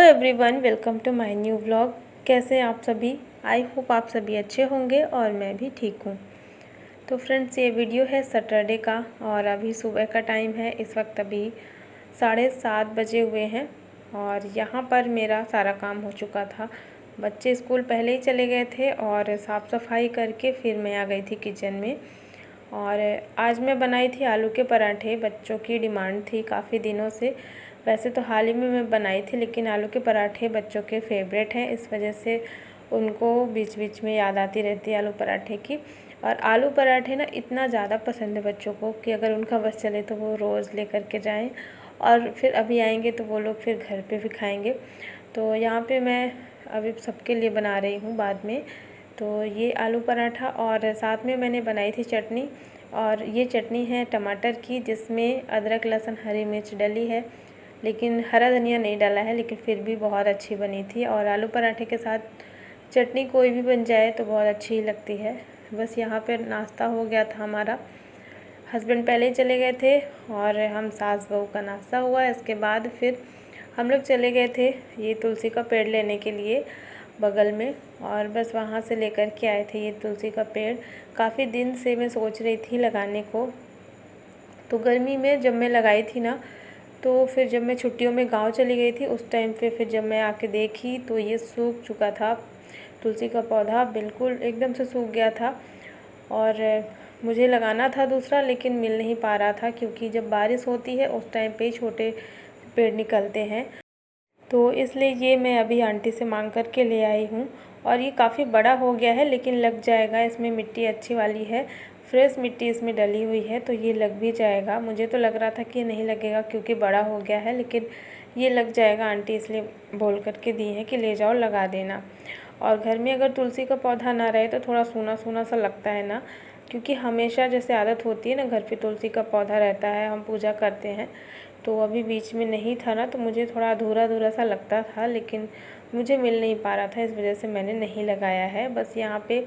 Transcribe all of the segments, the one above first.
Everyone, welcome to my new vlog. कैसे हैं आप सभी? आई होप आप सभी अच्छे होंगे और मैं भी ठीक हूँ। तो फ्रेंड्स, ये वीडियो है सैटरडे का और अभी सुबह का टाइम है। इस वक्त अभी 7:30 बजे हुए हैं और यहाँ पर मेरा सारा काम हो चुका था। बच्चे स्कूल पहले ही चले गए थे और साफ़ सफाई करके फिर मैं आ गई थी किचन में। और आज मैं बनाई थी आलू के पराठे। बच्चों की डिमांड थी काफ़ी दिनों से। वैसे तो हाल ही में मैं बनाई थी, लेकिन आलू के पराठे बच्चों के फेवरेट हैं, इस वजह से उनको बीच बीच में याद आती रहती है आलू पराठे की। और आलू पराठे ना इतना ज़्यादा पसंद है बच्चों को कि अगर उनका बस चले तो वो रोज़ लेकर के जाएं और फिर अभी आएंगे तो वो लोग फिर घर पे भी खाएंगे। तो यहाँ पे मैं अभी सबके लिए बना रही हूँ बाद में। तो ये आलू पराठा और साथ में मैंने बनाई थी चटनी। और ये चटनी है टमाटर की, जिसमें अदरक लहसुन हरी मिर्च डली है, लेकिन हरा धनिया नहीं डाला है, लेकिन फिर भी बहुत अच्छी बनी थी। और आलू पराठे के साथ चटनी कोई भी बन जाए तो बहुत अच्छी लगती है। बस यहाँ पर नाश्ता हो गया था हमारा। हस्बैंड पहले ही चले गए थे और हम सास बहू का नाश्ता हुआ। इसके बाद फिर हम लोग चले गए थे ये तुलसी का पेड़ लेने के लिए बगल में, और बस वहाँ से लेकर के आए थे ये तुलसी का पेड़। काफ़ी दिन से मैं सोच रही थी लगाने को। तो गर्मी में जब मैं लगाई थी ना, तो फिर जब मैं छुट्टियों में गांव चली गई थी उस टाइम पे फिर जब मैं आके देखी तो ये सूख चुका था। तुलसी का पौधा बिल्कुल एकदम से सूख गया था और मुझे लगाना था दूसरा, लेकिन मिल नहीं पा रहा था, क्योंकि जब बारिश होती है उस टाइम पे छोटे पेड़ निकलते हैं। तो इसलिए ये मैं अभी आंटी से मांग कर के ले आई हूँ। और ये काफ़ी बड़ा हो गया है, लेकिन लग जाएगा। इसमें मिट्टी अच्छी वाली है, फ्रेश मिट्टी इसमें डली हुई है, तो ये लग भी जाएगा। मुझे तो लग रहा था कि नहीं लगेगा क्योंकि बड़ा हो गया है, लेकिन ये लग जाएगा। आंटी इसलिए बोल कर के दी है कि ले जाओ लगा देना। और घर में अगर तुलसी का पौधा ना रहे तो थोड़ा सूना सूना सा लगता है ना, क्योंकि हमेशा जैसे आदत होती है ना, घर पे तुलसी का पौधा रहता है, हम पूजा करते हैं। तो अभी बीच में नहीं था ना, तो मुझे थोड़ा अधूरा अधूरा सा लगता था, लेकिन मुझे मिल नहीं पा रहा था, इस वजह से मैंने नहीं लगाया है। बस यहाँ पे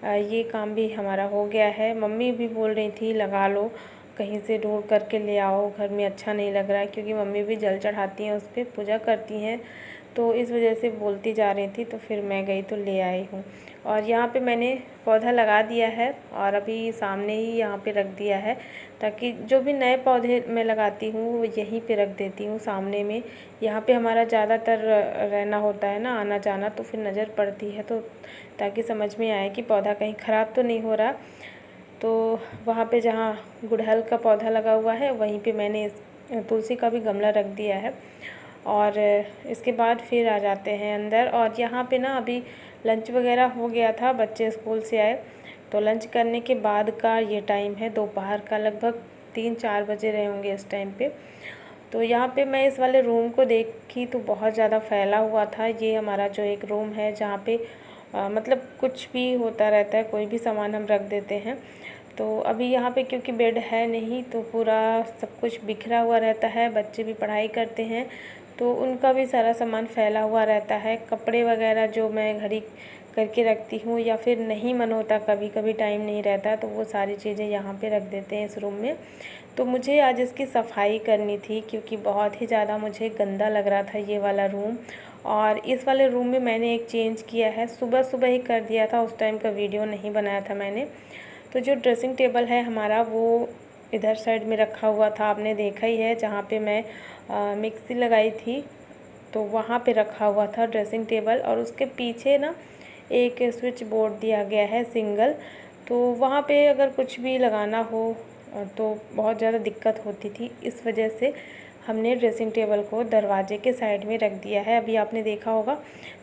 ये काम भी हमारा हो गया है। मम्मी भी बोल रही थी लगा लो, कहीं से ढूंढ करके ले आओ, घर में अच्छा नहीं लग रहा है, क्योंकि मम्मी भी जल चढ़ाती हैं, उस पर पूजा करती हैं, तो इस वजह से बोलती जा रही थी। तो फिर मैं गई तो ले आई हूँ। और यहाँ पे मैंने पौधा लगा दिया है और अभी सामने ही यहाँ पे रख दिया है, ताकि जो भी नए पौधे मैं लगाती हूँ वो यहीं पे रख देती हूँ सामने में। यहाँ पे हमारा ज़्यादातर रहना होता है ना, आना जाना, तो फिर नज़र पड़ती है, तो ताकि समझ में आए कि पौधा कहीं ख़राब तो नहीं हो रहा। तो वहाँ पे जहाँ गुड़हल का पौधा लगा हुआ है वहीं पे मैंने तुलसी का भी गमला रख दिया है। और इसके बाद फिर आ जाते हैं अंदर। और यहाँ पे ना अभी लंच वगैरह हो गया था, बच्चे स्कूल से आए, तो लंच करने के बाद का ये टाइम है दोपहर का, लगभग 3-4 बजे रहे होंगे इस टाइम पे। तो यहाँ पे मैं इस वाले रूम को देखी तो बहुत ज़्यादा फैला हुआ था। ये हमारा जो एक रूम है जहाँ पे मतलब कुछ भी होता रहता है, कोई भी सामान हम रख देते हैं। तो अभी यहाँ पे क्योंकि बेड है नहीं, तो पूरा सब कुछ बिखरा हुआ रहता है। बच्चे भी पढ़ाई करते हैं तो उनका भी सारा सामान फैला हुआ रहता है। कपड़े वगैरह जो मैं घड़ी करके रखती हूँ, या फिर नहीं मन होता, कभी कभी टाइम नहीं रहता, तो वो सारी चीज़ें यहाँ पे रख देते हैं इस रूम में। तो मुझे आज इसकी सफाई करनी थी, क्योंकि बहुत ही ज़्यादा मुझे गंदा लग रहा था ये वाला रूम। और इस वाले रूम में मैंने एक चेंज किया है, सुबह सुबह ही कर दिया था, उस टाइम का वीडियो नहीं बनाया था मैंने। तो जो ड्रेसिंग टेबल है हमारा, वो इधर साइड में रखा हुआ था, आपने देखा ही है, जहाँ पे मैं मिक्सी लगाई थी, तो वहाँ पे रखा हुआ था ड्रेसिंग टेबल। और उसके पीछे ना एक स्विच बोर्ड दिया गया है सिंगल, तो वहाँ पे अगर कुछ भी लगाना हो तो बहुत ज़्यादा दिक्कत होती थी, इस वजह से हमने ड्रेसिंग टेबल को दरवाजे के साइड में रख दिया है। अभी आपने देखा होगा।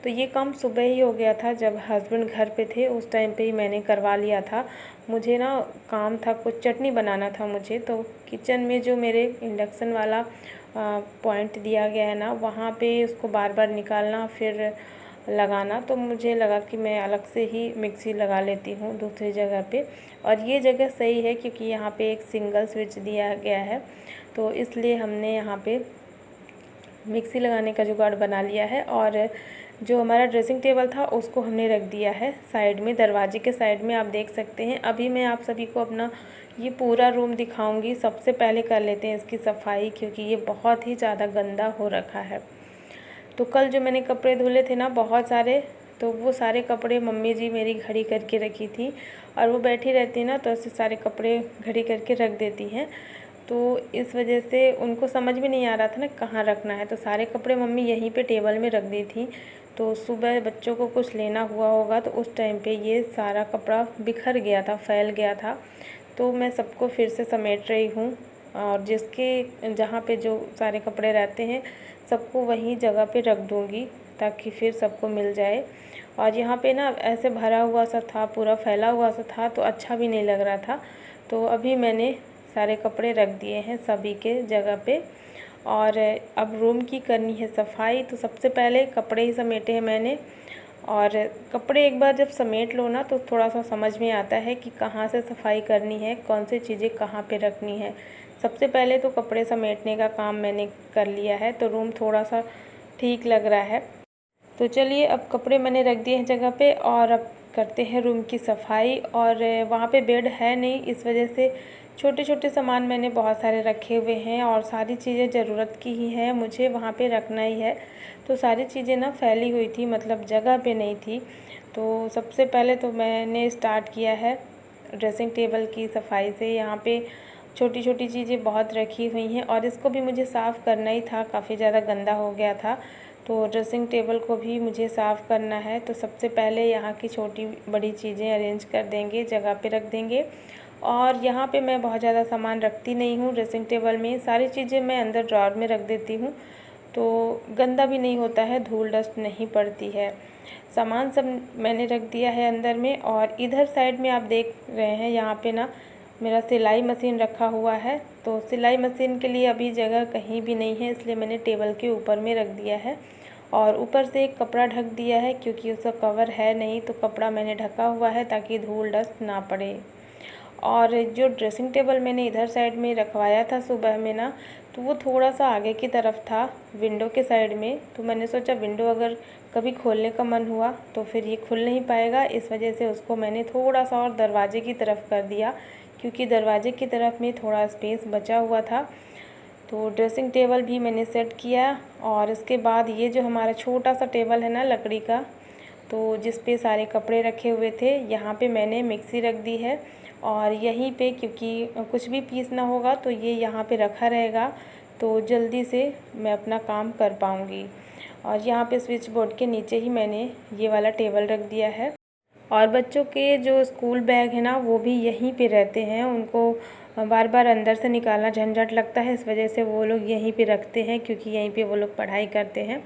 तो ये काम सुबह ही हो गया था, जब हस्बैंड घर पे थे उस टाइम पे ही मैंने करवा लिया था। मुझे ना काम था, कुछ चटनी बनाना था मुझे, तो किचन में जो मेरे इंडक्शन वाला पॉइंट दिया गया है ना, वहाँ पे उसको बार बार निकालना फिर लगाना, तो मुझे लगा कि मैं अलग से ही मिक्सी लगा लेती हूँ दूसरी जगह पे। और ये जगह सही है क्योंकि यहाँ पे एक सिंगल स्विच दिया गया है, तो इसलिए हमने यहाँ पे मिक्सी लगाने का जुगाड़ बना लिया है। और जो हमारा ड्रेसिंग टेबल था उसको हमने रख दिया है साइड में, दरवाजे के साइड में, आप देख सकते हैं। अभी मैं आप सभी को अपना ये पूरा रूम दिखाऊंगी। सबसे पहले कर लेते हैं इसकी सफाई, क्योंकि ये बहुत ही ज़्यादा गंदा हो रखा है। तो कल जो मैंने कपड़े धुले थे ना बहुत सारे, तो वो सारे कपड़े मम्मी जी मेरी घड़ी करके रखी थी, और वो बैठी रहती ना तो ऐसे सारे कपड़े घड़ी करके रख देती हैं। तो इस वजह से उनको समझ में नहीं आ रहा था ना कहाँ रखना है, तो सारे कपड़े मम्मी यहीं पे टेबल में रख दी थी। तो सुबह बच्चों को कुछ लेना हुआ होगा तो उस टाइम पे ये सारा कपड़ा बिखर गया था, फैल गया था। तो मैं सबको फिर से समेट रही हूँ, और जिसके जहाँ पे जो सारे कपड़े रहते हैं सबको वहीं जगह पे रख दूँगी ताकि फिर सबको मिल जाए। और यहाँ पे ना ऐसे भरा हुआ सा था, पूरा फैला हुआ सा था, तो अच्छा भी नहीं लग रहा था। तो अभी मैंने सारे कपड़े रख दिए हैं सभी के जगह पे, और अब रूम की करनी है सफाई। तो सबसे पहले कपड़े ही समेटे हैं मैंने, और कपड़े एक बार जब समेट लो ना तो थोड़ा सा समझ में आता है कि कहाँ से सफाई करनी है, कौन सी चीज़ें कहाँ पे रखनी है। सबसे पहले तो कपड़े समेटने का काम मैंने कर लिया है, तो रूम थोड़ा सा ठीक लग रहा है। तो चलिए अब कपड़े मैंने रख दिए हैं जगह पे, और अब करते हैं रूम की सफाई। और वहाँ पे बेड है नहीं, इस वजह से छोटे छोटे सामान मैंने बहुत सारे रखे हुए हैं, और सारी चीज़ें ज़रूरत की ही हैं, मुझे वहाँ पे रखना ही है। तो सारी चीज़ें ना फैली हुई थी, मतलब जगह पे नहीं थी। तो सबसे पहले तो मैंने स्टार्ट किया है ड्रेसिंग टेबल की सफाई से। यहाँ पे छोटी छोटी चीज़ें बहुत रखी हुई हैं, और इसको भी मुझे साफ़ करना ही था, काफ़ी ज़्यादा गंदा हो गया था। तो ड्रेसिंग टेबल को भी मुझे साफ़ करना है। तो सबसे पहले यहाँ की छोटी बड़ी चीज़ें अरेंज कर देंगे, जगह पे रख देंगे। और यहाँ पे मैं बहुत ज़्यादा सामान रखती नहीं हूँ ड्रेसिंग टेबल में, सारी चीज़ें मैं अंदर ड्रॉअर में रख देती हूँ, तो गंदा भी नहीं होता है, धूल डस्ट नहीं पड़ती है। सामान सब मैंने रख दिया है अंदर में। और इधर साइड में आप देख रहे हैं यहाँ पे ना मेरा सिलाई मशीन रखा हुआ है। तो सिलाई मशीन के लिए अभी जगह कहीं भी नहीं है, इसलिए मैंने टेबल के ऊपर में रख दिया है, और ऊपर से एक कपड़ा ढक दिया है क्योंकि उसका कवर है नहीं, तो कपड़ा मैंने ढका हुआ है ताकि धूल डस्ट ना पड़े। और जो ड्रेसिंग टेबल मैंने इधर साइड में रखवाया था सुबह में ना, तो वो थोड़ा सा आगे की तरफ था, विंडो के साइड में। तो मैंने सोचा विंडो अगर कभी खोलने का मन हुआ तो फिर ये खुल नहीं पाएगा, इस वजह से उसको मैंने थोड़ा सा और दरवाजे की तरफ कर दिया, क्योंकि दरवाजे की तरफ में थोड़ा स्पेस बचा हुआ था। तो ड्रेसिंग टेबल भी मैंने सेट किया, और इसके बाद ये जो हमारा छोटा सा टेबल है ना लकड़ी का, तो जिस पे सारे कपड़े रखे हुए थे, यहाँ पे मैंने मिक्सी रख दी है। और यहीं पे क्योंकि कुछ भी पीसना होगा तो ये यहाँ पे रखा रहेगा, तो जल्दी से मैं अपना काम कर पाऊँगी। और यहाँ पे स्विच बोर्ड के नीचे ही मैंने ये वाला टेबल रख दिया है। और बच्चों के जो स्कूल बैग है ना वो भी यहीं पे रहते हैं, उनको बार बार अंदर से निकालना झंझट लगता है, इस वजह से वो लोग यहीं पे रखते हैं, क्योंकि यहीं पे वो लोग पढ़ाई करते हैं।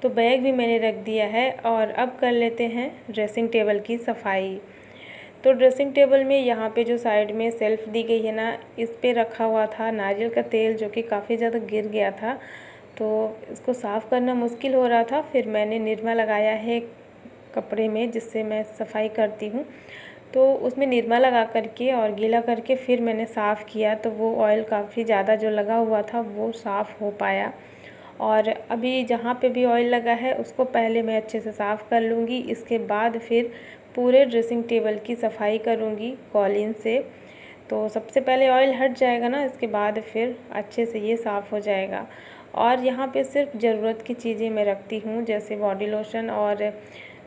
तो बैग भी मैंने रख दिया है। और अब कर लेते हैं ड्रेसिंग टेबल की सफाई। तो ड्रेसिंग टेबल में यहाँ पे जो साइड में सेल्फ़ दी गई है ना, इस पे रखा हुआ था नारियल का तेल, जो कि काफ़ी ज़्यादा गिर गया था, तो इसको साफ़ करना मुश्किल हो रहा था। फिर मैंने निरमा लगाया है कपड़े में, जिससे मैं सफाई करती हूँ, तो उसमें निरमा लगा करके और गीला करके फिर मैंने साफ़ किया, तो वो ऑयल काफ़ी ज़्यादा जो लगा हुआ था वो साफ़ हो पाया। और अभी जहाँ पे भी ऑयल लगा है उसको पहले मैं अच्छे से साफ़ कर लूँगी, इसके बाद फिर पूरे ड्रेसिंग टेबल की सफाई करूँगी कॉलीन से। तो सबसे पहले ऑयल हट जाएगा ना, इसके बाद फिर अच्छे से ये साफ़ हो जाएगा। और यहाँ पे सिर्फ ज़रूरत की चीज़ें मैं रखती हूँ, जैसे बॉडी लोशन और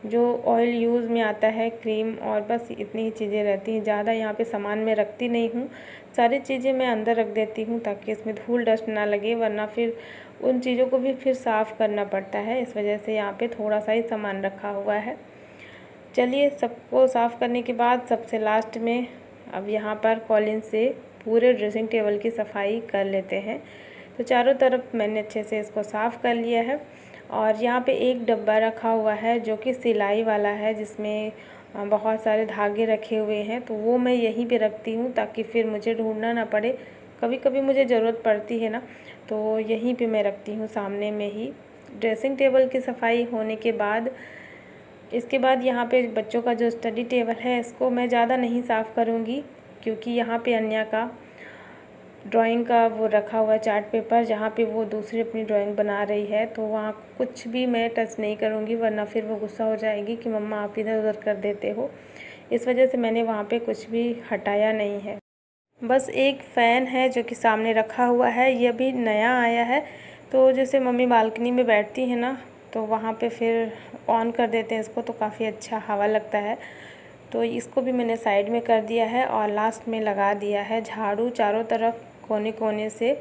जो ऑयल यूज़ में आता है क्रीम, और बस इतनी ही चीज़ें रहती हैं, ज़्यादा यहाँ पे सामान मैं रखती नहीं हूँ। सारी चीज़ें मैं अंदर रख देती हूँ ताकि इसमें धूल डस्ट ना लगे, वरना फिर उन चीज़ों को भी फिर साफ़ करना पड़ता है, इस वजह से यहाँ पे थोड़ा सा ही सामान रखा हुआ है। चलिए सबको साफ़ करने के बाद सबसे लास्ट में अब यहाँ पर कॉलिन से पूरे ड्रेसिंग टेबल की सफाई कर लेते हैं। तो चारों तरफ मैंने अच्छे से इसको साफ़ कर लिया है। और यहाँ पे एक डब्बा रखा हुआ है जो कि सिलाई वाला है, जिसमें बहुत सारे धागे रखे हुए हैं, तो वो मैं यहीं पे रखती हूँ ताकि फिर मुझे ढूंढना ना पड़े। कभी कभी मुझे ज़रूरत पड़ती है ना, तो यहीं पे मैं रखती हूँ सामने में ही। ड्रेसिंग टेबल की सफाई होने के बाद इसके बाद यहाँ पे बच्चों का जो स्टडी टेबल है इसको मैं ज़्यादा नहीं साफ़ करूँगी, क्योंकि यहाँ पे अन्या का ड्राइंग का वो रखा हुआ है चार्ट पेपर, जहाँ पे वो दूसरी अपनी ड्राइंग बना रही है, तो वहाँ कुछ भी मैं टच नहीं करूँगी, वरना फिर वो गुस्सा हो जाएगी कि मम्मा आप इधर उधर कर देते हो। इस वजह से मैंने वहाँ पे कुछ भी हटाया नहीं है। बस एक फ़ैन है जो कि सामने रखा हुआ है, ये भी नया आया है। तो जैसे मम्मी बालकनी में बैठती है ना, तो वहाँ पे फिर ऑन कर देते हैं इसको, तो काफ़ी अच्छा हवा लगता है। तो इसको भी मैंने साइड में कर दिया है और लास्ट में लगा दिया है झाड़ू चारों तरफ कोने कोने से,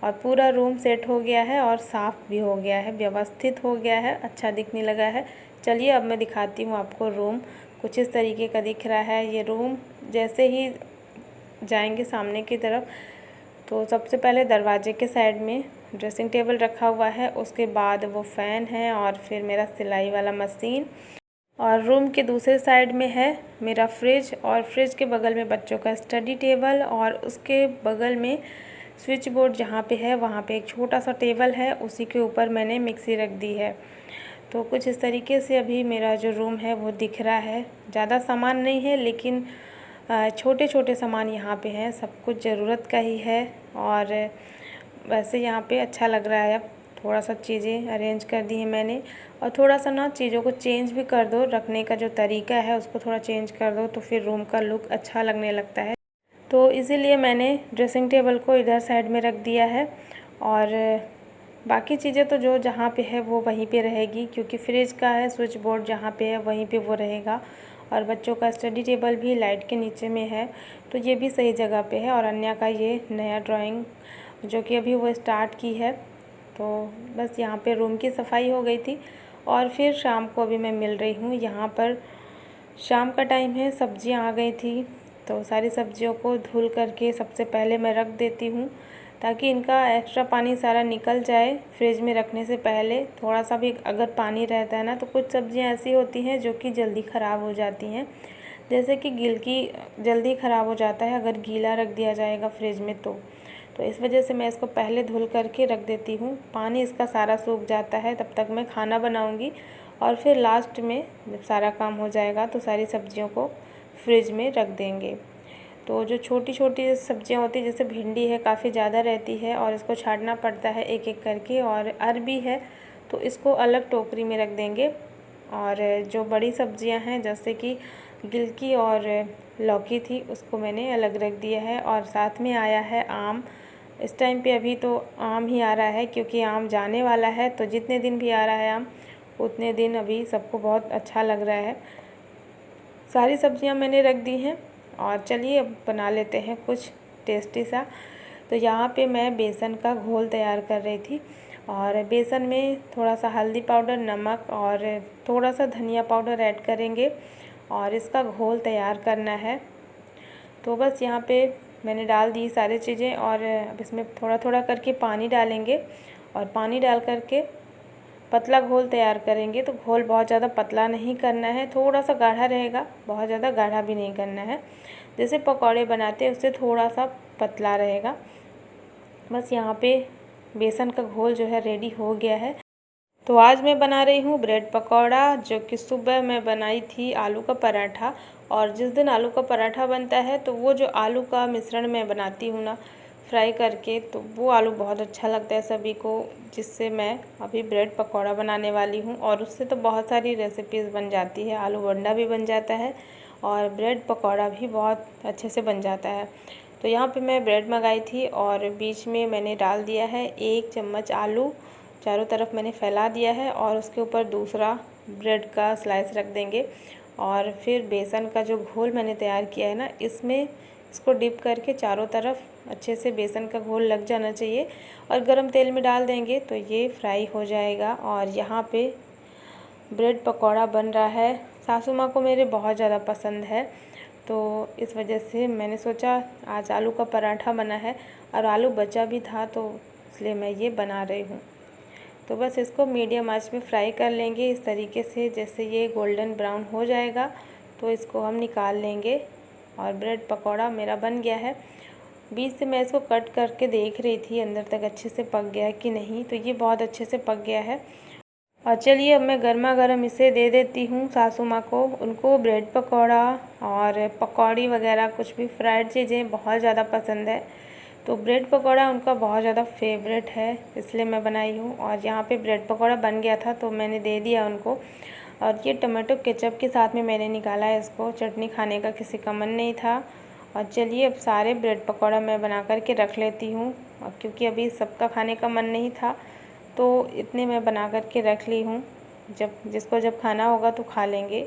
और पूरा रूम सेट हो गया है और साफ़ भी हो गया है, व्यवस्थित हो गया है, अच्छा दिखने लगा है। चलिए अब मैं दिखाती हूँ आपको रूम। कुछ इस तरीके का दिख रहा है ये रूम। जैसे ही जाएंगे सामने की तरफ तो सबसे पहले दरवाजे के साइड में ड्रेसिंग टेबल रखा हुआ है, उसके बाद वो फ़ैन है और फिर मेरा सिलाई वाला मशीन, और रूम के दूसरे साइड में है मेरा फ्रिज, और फ्रिज के बगल में बच्चों का स्टडी टेबल, और उसके बगल में स्विच बोर्ड जहाँ पे है वहाँ पे एक छोटा सा टेबल है, उसी के ऊपर मैंने मिक्सी रख दी है। तो कुछ इस तरीके से अभी मेरा जो रूम है वो दिख रहा है। ज़्यादा सामान नहीं है लेकिन छोटे छोटे सामान यहाँ पे हैं, सब कुछ ज़रूरत का ही है। और वैसे यहाँ पे अच्छा लग रहा है। अब थोड़ा सा चीज़ें अरेंज कर दी हैं मैंने, और थोड़ा सा ना चीज़ों को चेंज भी कर दो, रखने का जो तरीका है उसको थोड़ा चेंज कर दो तो फिर रूम का लुक अच्छा लगने लगता है। तो इसीलिए मैंने ड्रेसिंग टेबल को इधर साइड में रख दिया है, और बाकी चीज़ें तो जो जहाँ पे है वो वहीं पे रहेगी, क्योंकि फ्रिज का है स्विच बोर्ड जहाँ पे है वहीं पे वो रहेगा, और बच्चों का स्टडी टेबल भी लाइट के नीचे में है तो ये भी सही जगह पे है। और अन्या का ये नया ड्राइंग जो कि अभी वो स्टार्ट की है। तो बस यहाँ पे रूम की सफाई हो गई थी, और फिर शाम को अभी मैं मिल रही हूँ यहाँ पर। शाम का टाइम है, सब्जियाँ आ गई थी तो सारी सब्जियों को धुल करके सबसे पहले मैं रख देती हूँ, ताकि इनका एक्स्ट्रा पानी सारा निकल जाए। फ्रिज में रखने से पहले थोड़ा सा भी अगर पानी रहता है ना, तो कुछ सब्जियाँ ऐसी होती हैं जो कि जल्दी ख़राब हो जाती हैं, जैसे कि गिलकी जल्दी ख़राब हो जाता है अगर गीला रख दिया जाएगा फ्रिज में तो इस वजह से मैं इसको पहले धुल करके रख देती हूँ। पानी इसका सारा सूख जाता है, तब तक मैं खाना बनाऊँगी, और फिर लास्ट में जब सारा काम हो जाएगा तो सारी सब्जियों को फ्रिज में रख देंगे। तो जो छोटी छोटी सब्जियां होती है, जैसे भिंडी है काफ़ी ज़्यादा रहती है और इसको छांटना पड़ता है एक एक करके, और अरबी है तो इसको अलग टोकरी में रख देंगे। और जो बड़ी सब्जियां हैं जैसे कि गिलकी और लौकी थी उसको मैंने अलग रख दिया है। और साथ में आया है आम। इस टाइम पे अभी तो आम ही आ रहा है, क्योंकि आम जाने वाला है, तो जितने दिन भी आ रहा है आम उतने दिन अभी सबको बहुत अच्छा लग रहा है। सारी सब्जियां मैंने रख दी हैं, और चलिए अब बना लेते हैं कुछ टेस्टी सा। तो यहाँ पे मैं बेसन का घोल तैयार कर रही थी, और बेसन में थोड़ा सा हल्दी पाउडर, नमक और थोड़ा सा धनिया पाउडर ऐड करेंगे, और इसका घोल तैयार करना है। तो बस यहाँ पे मैंने डाल दी सारी चीज़ें, और अब इसमें थोड़ा थोड़ा करके पानी डालेंगे, और पानी डाल करके पतला घोल तैयार करेंगे। तो घोल बहुत ज़्यादा पतला नहीं करना है, थोड़ा सा गाढ़ा रहेगा, बहुत ज़्यादा गाढ़ा भी नहीं करना है। जैसे पकौड़े बनाते हैं उससे थोड़ा सा पतला रहेगा। बस यहाँ पे बेसन का घोल जो है रेडी हो गया है। तो आज मैं बना रही हूँ ब्रेड पकौड़ा, जो कि सुबह मैं बनाई थी आलू का पराठा। और जिस दिन आलू का पराठा बनता है तो वो जो आलू का मिश्रण मैं बनाती हूँ ना फ्राई करके, तो वो आलू बहुत अच्छा लगता है सभी को, जिससे मैं अभी ब्रेड पकौड़ा बनाने वाली हूँ। और उससे तो बहुत सारी रेसिपीज़ बन जाती है, आलू बंडा भी बन जाता है और ब्रेड पकौड़ा भी बहुत अच्छे से बन जाता है। तो यहाँ पे मैं ब्रेड मंगाई थी, और बीच में मैंने डाल दिया है 1 चम्मच आलू, चारों तरफ मैंने फैला दिया है, और उसके ऊपर दूसरा ब्रेड का स्लाइस रख देंगे। और फिर बेसन का जो घोल मैंने तैयार किया है ना, इसमें इसको डिप करके चारों तरफ अच्छे से बेसन का घोल लग जाना चाहिए, और गरम तेल में डाल देंगे तो ये फ्राई हो जाएगा। और यहाँ पे ब्रेड पकौड़ा बन रहा है। सासू माँ को मेरे बहुत ज़्यादा पसंद है, तो इस वजह से मैंने सोचा आज आलू का पराठा बना है, और आलू बचा भी था तो इसलिए मैं ये बना रही हूँ। तो बस इसको मीडियम आंच में फ्राई कर लेंगे इस तरीके से। जैसे ये गोल्डन ब्राउन हो जाएगा तो इसको हम निकाल लेंगे, और ब्रेड पकौड़ा मेरा बन गया है। बीच से मैं इसको कट करके देख रही थी अंदर तक अच्छे से पक गया है कि नहीं, तो ये बहुत अच्छे से पक गया है। और चलिए अब मैं गर्मा गर्म इसे दे देती हूँ सासू माँ को। उनको ब्रेड पकौड़ा और पकौड़ी वगैरह कुछ भी फ्राइड चीज़ें बहुत ज़्यादा पसंद है, तो ब्रेड पकौड़ा उनका बहुत ज़्यादा फेवरेट है, इसलिए मैं बनाई हूँ। और यहाँ पे ब्रेड पकौड़ा बन गया था तो मैंने दे दिया उनको। और ये टमाटो केचप के साथ में मैंने निकाला है इसको, चटनी खाने का किसी का मन नहीं था। और चलिए अब सारे ब्रेड पकौड़ा मैं बना कर के रख लेती हूँ, और क्योंकि अभी सबका खाने का मन नहीं था तो इतने मैं बना कर के रख ली हूँ, जब खाना होगा तो खा लेंगे।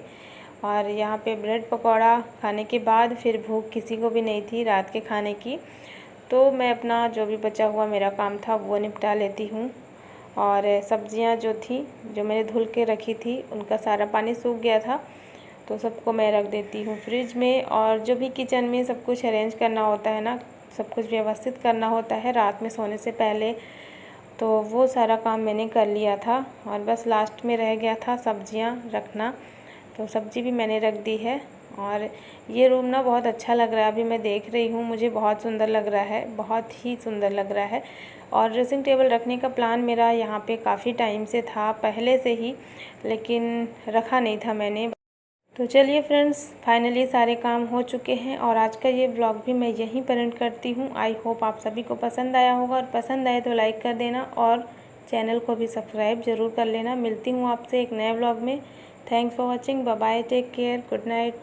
और यहाँ पे ब्रेड पकौड़ा खाने के बाद फिर भूख किसी को भी नहीं थी रात के खाने की, तो मैं अपना जो भी बचा हुआ मेरा काम था वो निपटा लेती हूँ। और सब्जियाँ जो थी, जो मैंने धुल के रखी थी, उनका सारा पानी सूख गया था, तो सबको मैं रख देती हूँ फ्रिज में। और जो भी किचन में सब कुछ अरेंज करना होता है ना, सब कुछ व्यवस्थित करना होता है रात में सोने से पहले, तो वो सारा काम मैंने कर लिया था। और बस लास्ट में रह गया था सब्जियां रखना, तो सब्ज़ी भी मैंने रख दी है। और ये रूम ना बहुत अच्छा लग रहा है, अभी मैं देख रही हूँ, मुझे बहुत सुंदर लग रहा है, बहुत ही सुंदर लग रहा है। और ड्रेसिंग टेबल रखने का प्लान मेरा यहाँ पे काफ़ी टाइम से था, पहले से ही, लेकिन रखा नहीं था मैंने। तो चलिए फ्रेंड्स, फाइनली सारे काम हो चुके हैं और आज का ये व्लॉग भी मैं यहीं पर एंड करती हूँ। आई होप आप सभी को पसंद आया होगा, और पसंद आए तो लाइक कर देना और चैनल को भी सब्सक्राइब ज़रूर कर लेना। मिलती हूँ आपसे एक नए व्लॉग में। Thanks for watching, bye bye, take care, good night.